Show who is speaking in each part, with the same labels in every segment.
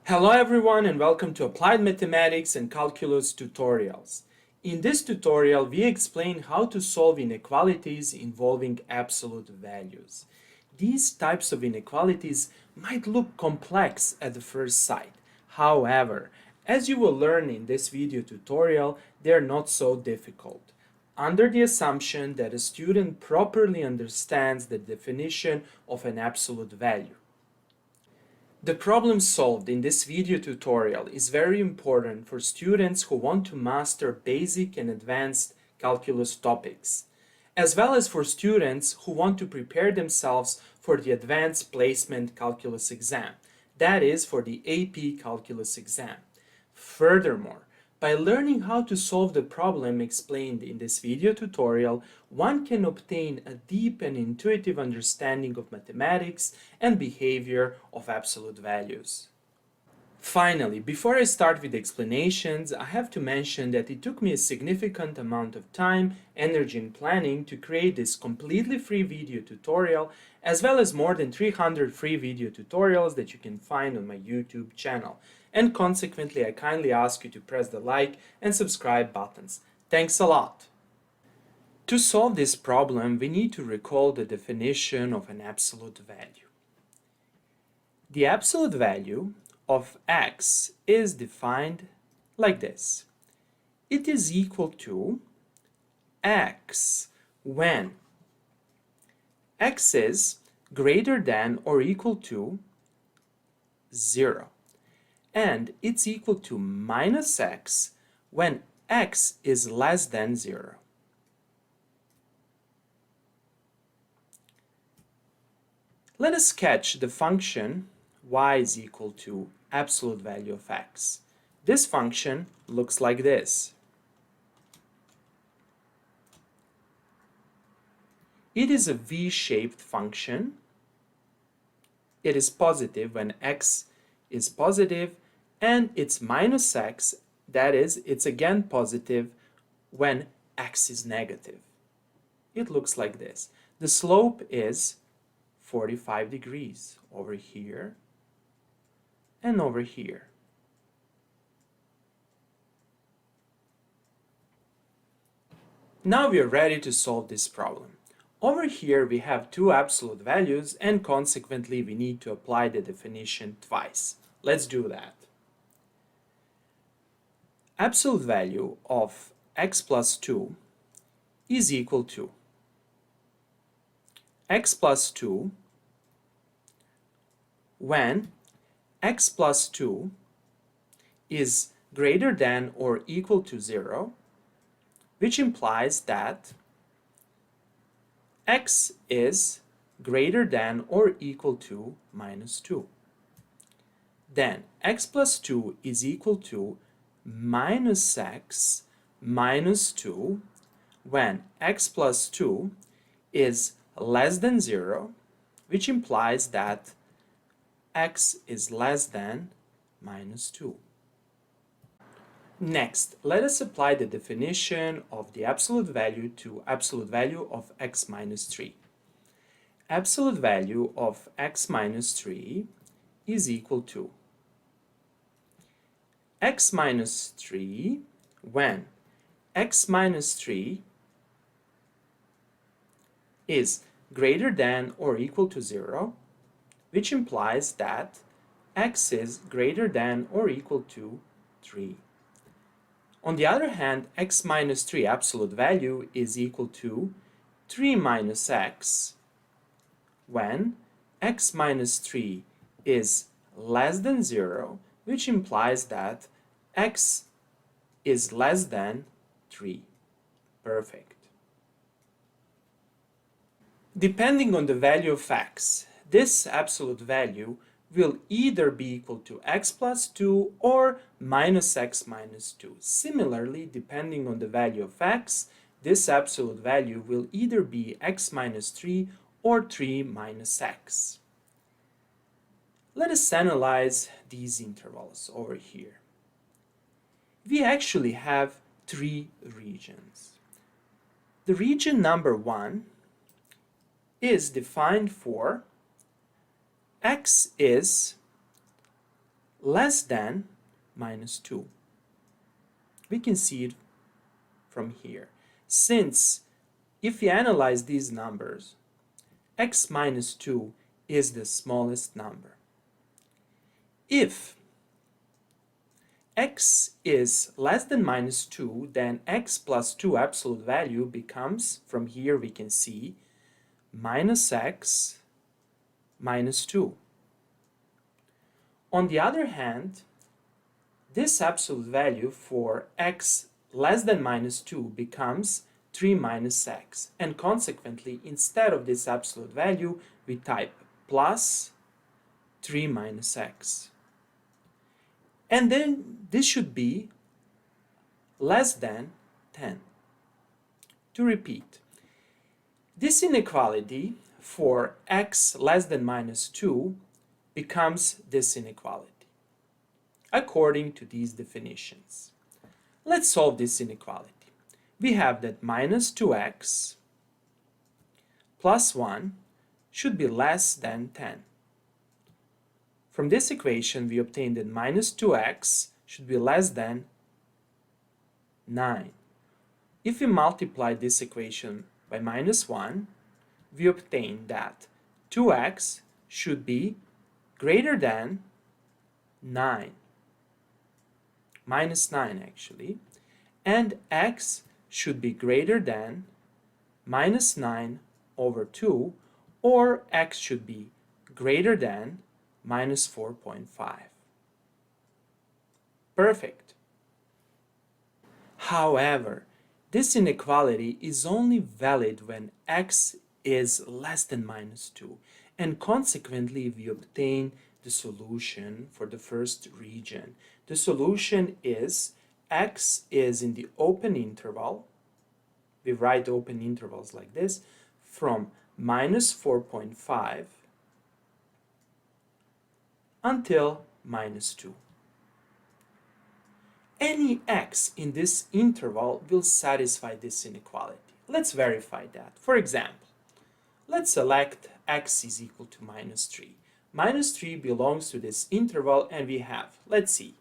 Speaker 1: Hello everyone and welcome to Applied Mathematics and Calculus tutorials. In this tutorial we explain how to solve inequalities involving absolute values. These types of inequalities might look complex at the first sight. However, as you will learn in this video tutorial, they are not so difficult, under the assumption that a student properly understands the definition of an absolute value. The problem solved in this video tutorial is very important for students who want to master basic and advanced calculus topics, as well as for students who want to prepare themselves for the Advanced Placement Calculus exam, that is, for the AP Calculus exam. Furthermore, by learning how to solve the problem explained in this video tutorial, one can obtain a deep and intuitive understanding of mathematics and behavior of absolute values. Finally, before I start with explanations, I have to mention that it took me a significant amount of time, energy, and planning to create this completely free video tutorial, as well as more than 300 free video tutorials that you can find on my YouTube channel. And consequently, I kindly ask you to press the like and subscribe buttons. Thanks a lot! To solve this problem, we need to recall the definition of an absolute value. The absolute value of x is defined like this. It is equal to x when x is greater than or equal to 0. And it's equal to minus x when x is less than 0. Let us sketch the function y is equal to absolute value of x. This function looks like this. It is a v-shaped function. It is positive when x is positive, and it's minus x, that is, it's again positive when x is negative. It looks like this. The slope is 45 degrees over here and over here. Now we are ready to solve this problem. Over here we have two absolute values, and consequently we need to apply the definition twice. Let's do that. Absolute value of x plus 2 is equal to x plus 2 when x plus 2 is greater than or equal to 0, which implies that x is greater than or equal to minus 2. Then x plus 2 is equal to minus x minus 2 when x plus 2 is less than 0, which implies that x is less than minus 2. Next, let us apply the definition of the absolute value to absolute value of x minus 3. Absolute value of x minus 3 is equal to x minus 3 when x minus 3 is greater than or equal to 0, which implies that x is greater than or equal to 3. On the other hand, x minus 3 absolute value is equal to 3 minus x when x minus 3 is less than 0, which implies that x is less than 3. Perfect. Depending on the value of x, this absolute value will either be equal to x plus 2 or minus x minus 2. Similarly, depending on the value of x, this absolute value will either be x minus 3 or 3 minus x. Let us analyze these intervals over here. We actually have three regions. The region number 1 is defined for x is less than minus 2. We can see it from here. Since if we analyze these numbers, x minus 2 is the smallest number. If x is less than minus 2, then x plus 2 absolute value becomes, from here we can see, minus x minus 2. On the other hand, this absolute value for x less than minus 2 becomes 3 minus x, and consequently, instead of this absolute value, we type plus 3 minus x. And then this should be less than 10. To repeat, this inequality for x less than minus 2 becomes this inequality according to these definitions. Let's solve this inequality. We have that minus 2x plus 1 should be less than 10. From this equation, we obtain that minus 2x should be less than 9. If we multiply this equation by minus 1, we obtain that 2x should be greater than 9. Minus 9 actually. And x should be greater than minus 9 over 2, or x should be greater than minus 4.5. Perfect. However, this inequality is only valid when x is less than minus 2, and consequently we obtain the solution for the first region. The solution is x is in the open interval. We write open intervals like this, from minus 4.5 until minus 2. Any x in this interval will satisfy this inequality. Let's verify that. For example, let's select x is equal to minus 3. Minus 3 belongs to this interval, and we have, let's see,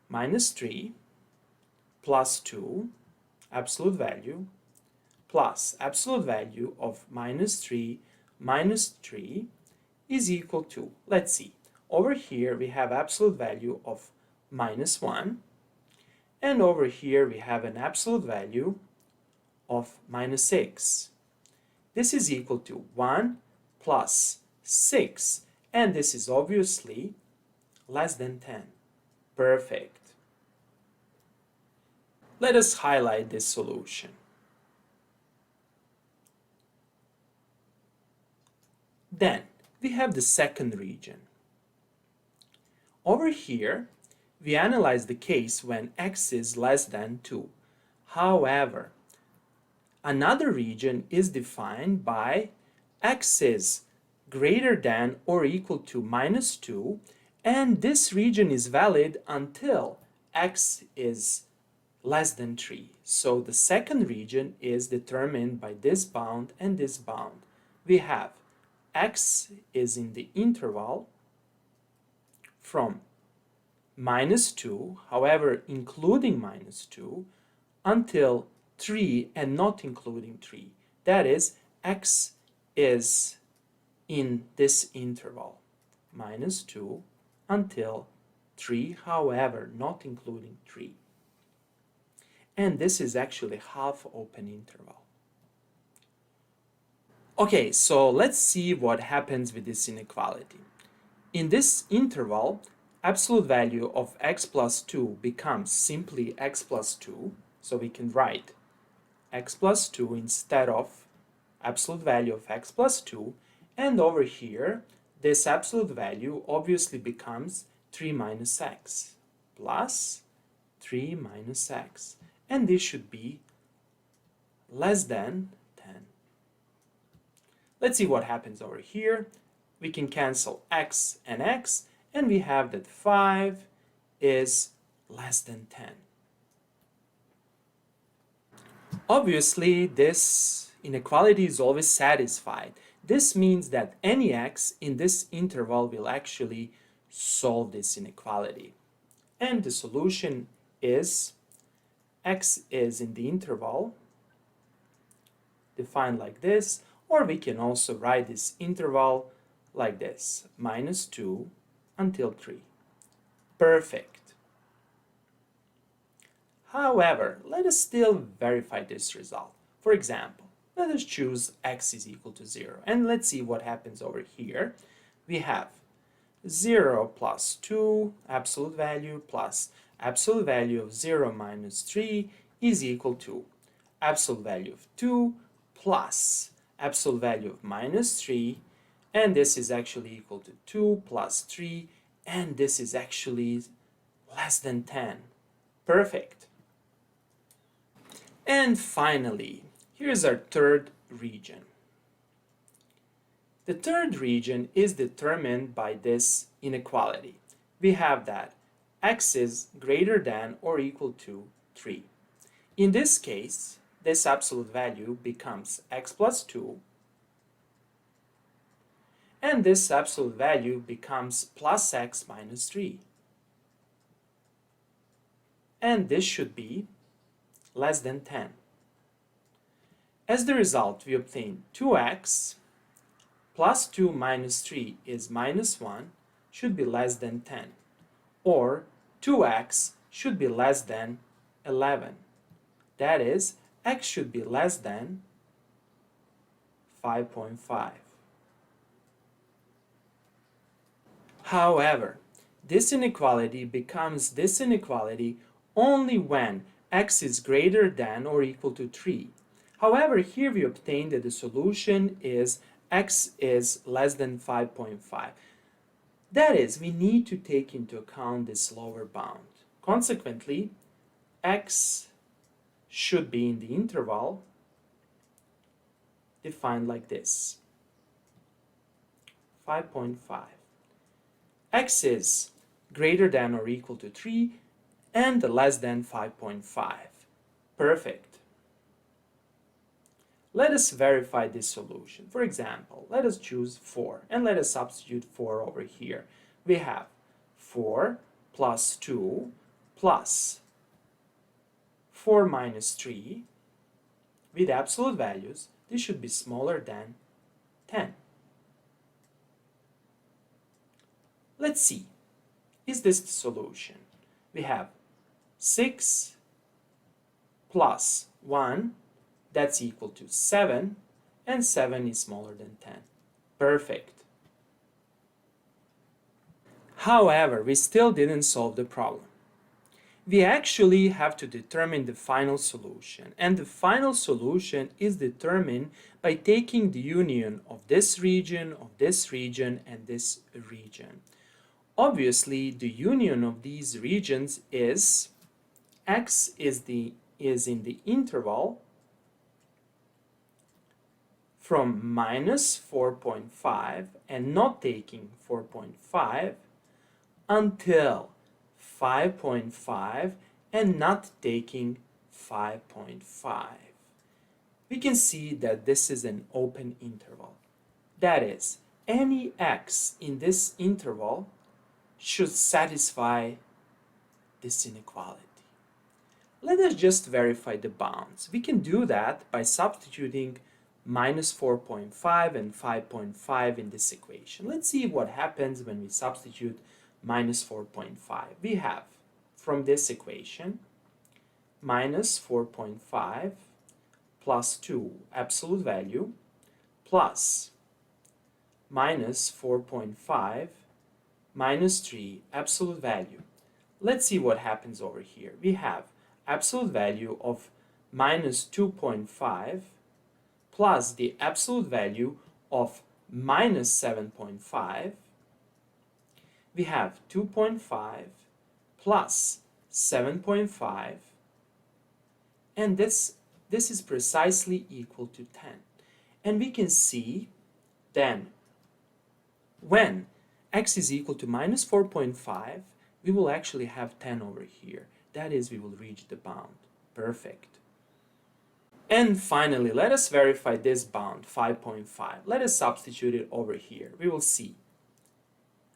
Speaker 1: minus 3 plus 2 absolute value plus absolute value of minus 3 is equal to, let's see, over here we have absolute value of minus 1, and over here we have an absolute value of minus 6. This is equal to 1 plus 6, and this is obviously less than 10. Perfect. Let us highlight this solution. Then we have the second region. Over here, we analyze the case when x is less than 2. However, another region is defined by x is greater than or equal to minus 2, and this region is valid until x is less than 3. So the second region is determined by this bound and this bound. We have x is in the interval from minus 2, however including minus 2, until 3 and not including 3. That is, x is in this interval, minus 2 until 3, however not including 3. And this is actually half open interval. Okay, so let's see what happens with this inequality. In this interval, absolute value of x plus 2 becomes simply x plus 2, so we can write x plus 2 instead of absolute value of x plus 2, and over here this absolute value obviously becomes 3 minus x plus 3 minus x, and this should be less than 10. Let's see what happens over here. We can cancel x, and we have that 5 is less than 10. Obviously, this inequality is always satisfied. This means that any x in this interval will actually solve this inequality. And the solution is x is in the interval defined like this, or we can also write this interval like this, -2 until 3. Perfect. However, let us still verify this result. For example, let us choose x is equal to 0, and let's see what happens over here. We have 0 plus 2 absolute value plus absolute value of 0 minus 3 is equal to absolute value of 2 plus absolute value of minus 3, and this is actually equal to 2 plus 3, and this is actually less than 10. Perfect. And finally, here's our third region. The third region is determined by this inequality. We have that x is greater than or equal to 3. In this case, this absolute value becomes x plus 2, and this absolute value becomes plus x minus 3. And this should be less than 10. As the result, we obtain 2x plus 2 minus 3 is minus 1 should be less than 10, or 2x should be less than 11. That is, x should be less than 5.5. However, this inequality becomes this inequality only when x is greater than or equal to 3. However, here we obtain that the solution is x is less than 5.5. That is, we need to take into account this lower bound. Consequently, x should be in the interval defined like this, 5.5. X is greater than or equal to 3 and less than 5.5. Perfect. Let us verify this solution. For example, let us choose 4 and let us substitute 4 over here. We have 4 plus 2 plus 4 minus 3 with absolute values. This should be smaller than 10. Let's see. Is this the solution? We have 6 plus 1, that's equal to 7, and 7 is smaller than 10. Perfect. However, we still didn't solve the problem. We actually have to determine the final solution, and the final solution is determined by taking the union of this region, and this region. Obviously, the union of these regions is x is in the interval from minus 4.5 and not taking 4.5 until 5.5 and not taking 5.5. We can see that this is an open interval. That is, any x in this interval should satisfy this inequality. Let us just verify the bounds. We can do that by substituting minus 4.5 and 5.5 in this equation. Let's see what happens when we substitute minus 4.5. We have, from this equation, minus 4.5 plus 2 absolute value plus minus 4.5 minus 3 absolute value. Let's see what happens over here. We have absolute value of minus 2.5 plus the absolute value of minus 7.5. We have 2.5 plus 7.5, and this is precisely equal to 10. And we can see then when x is equal to minus 4.5, we will actually have 10 over here. That is, we will reach the bound. Perfect. And finally, let us verify this bound, 5.5. Let us substitute it over here. We will see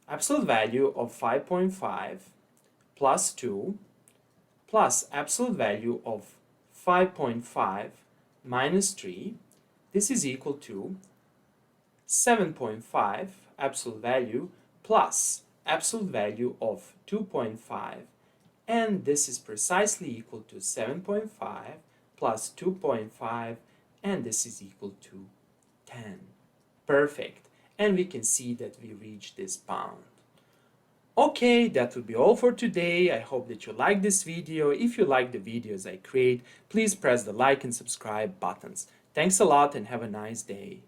Speaker 1: absolute value of 5.5 plus 2 plus absolute value of 5.5 minus 3. This is equal to 7.5 absolute value plus absolute value of 2.5, and this is precisely equal to 7.5 plus 2.5, and this is equal to 10. Perfect. And we can see that we reached this bound. Okay, that would be all for today. I hope that you like this video. If you like the videos I create, please press the like and subscribe buttons. Thanks a lot and have a nice day.